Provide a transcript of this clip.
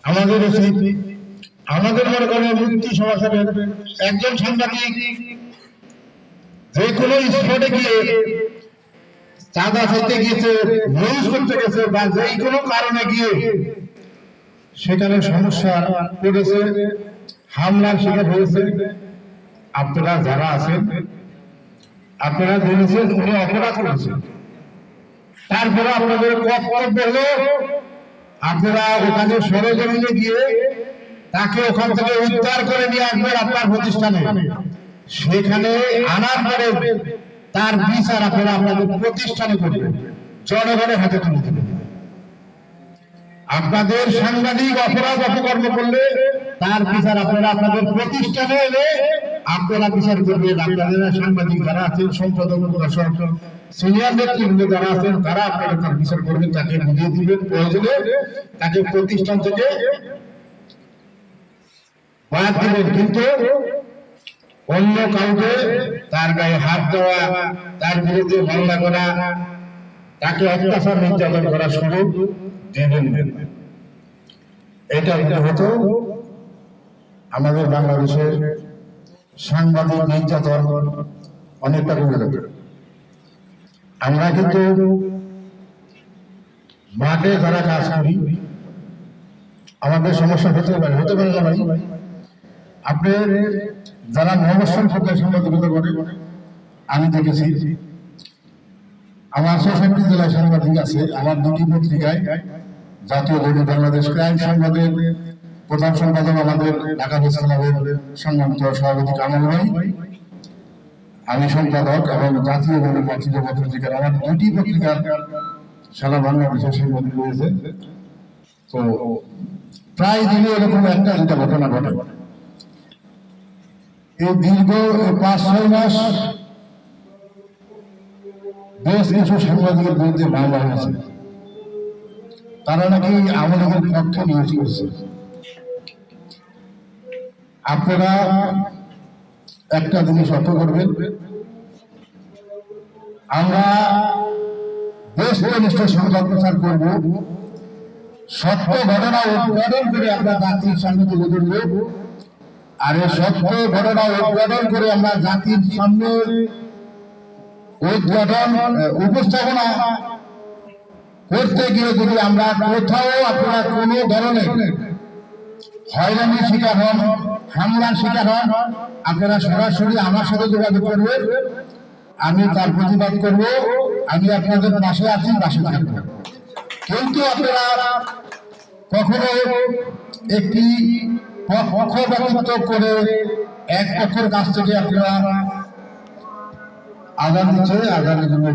আমাদের উচিত আমাদের মনে করেন মুক্তি সমাজের একজন সাংবাদিক যে কোনো স্পটে গিয়ে চাঁদা চাইতে গিয়েছে, নিউজ করতে গেছে বা যে কোনো কারণে গিয়ে সেখানে সমস্যা পড়েছে, হামলার শিকার হয়েছে, আপনারা যারা আছেন আপনারা জেনেছেন উনি অপরাধ করেছেন, তারপরে আপনাদের কর্তব্য হলো আপনারা ওখানে সরেজমিনে গিয়ে তাকে ওখান থেকে উদ্ধার করে নিয়ে আসবেন আপনার প্রতিষ্ঠানে। সেখানে আনার পরে তার বিচার আপনারা আপনাদের প্রতিষ্ঠানে করবেন, জনগণের হাতে তুলে দেবেন। আপনাদের সাংবাদিক অপরাধ অপকর্ম করলে তার বিচার আপনারা আপনাদের প্রতিষ্ঠানে এলে আপনারা বিচার করবেন। আপনাদের সাংবাদিক যারা আছেন, সম্পাদক প্রকাশক সিনিয়র নেতৃবৃন্দ যারা আছেন তারা আপনারা তার বিচার করবেন, তাকে বুঝিয়ে দিবেন, প্রয়োজনে তাকে প্রতিষ্ঠান থেকে বাদ দিবেন। কিন্তু অন্য কাউকে তার গায়ে হাত দেওয়া, তার বিরুদ্ধে মামলা করা, তাকে অত্যাচার নির্যাতন করার সুযোগ দিবেন না। এটা যদি হতো আমাদের বাংলাদেশের সাংবাদিক নির্যাতন অনেকটা কমে যেত। আমরা কিন্তু মাঠে যারা কাজ করি আমাদের সমস্যা হতে পারে না ভাই। আপনি যারা মহাবস্থান পত্রিকা সাংবাদিকতা করে আমি দেখেছি, আমার ৬৬ জেলায় সাংবাদিক আছে। আমার দুটি পত্রিকায়, জাতীয় দৈনিক বাংলাদেশ ক্রাইম সংবাদের প্রধান সম্পাদক আমাদের ঢাকা প্রেস ক্লাবের সম্মানিত সভাপতি কামাল ভাই, আমি সম্পাদক, এবং জাতীয় দৈনিক পত্রিকার আমার দুটি পত্রিকার সারা বাংলাদেশের সাংবাদিক রয়েছে। তো প্রায় দিনে এরকম একটা দুটা ঘটনা ঘটে। এই দীর্ঘ ৫-৬ মাস বেশ কিছু সাংবাদিকের বিরুদ্ধে মামলা হয়েছে। তারা নাকি আমাদের পক্ষে নিউজ করছে। আপনারা একটা জিনিস লক্ষ্য করবেন, আমরা বেশ ঘনিষ্ঠ সংবাদ প্রচার করব, সত্য ঘটনা উদ্ঘাটন করে আমরা জাতির সামনে তুলে ধরব। আর এই সত্য ঘটনা উদ্ঘাটন করে আমরা জাতির সামনে উপস্থাপনা করতে গিয়ে যদি আমরা কোথাও আপনারা কোনো ধরনের হয়রানির শিকার হন, হামলার শিকার হন, আপনারা সরাসরি আমার সাথে যোগাযোগ করবেন, আমি তার প্রতিবাদ করব। আমি আপনাদের পাশে আছি, পাশে থাকবো। কিন্তু আপনারা কখনো একটি পক্ষপাতিত্ব করে এক পক্ষের কাছ থেকে আপনারা আদান দিচ্ছে, আদানের জন্য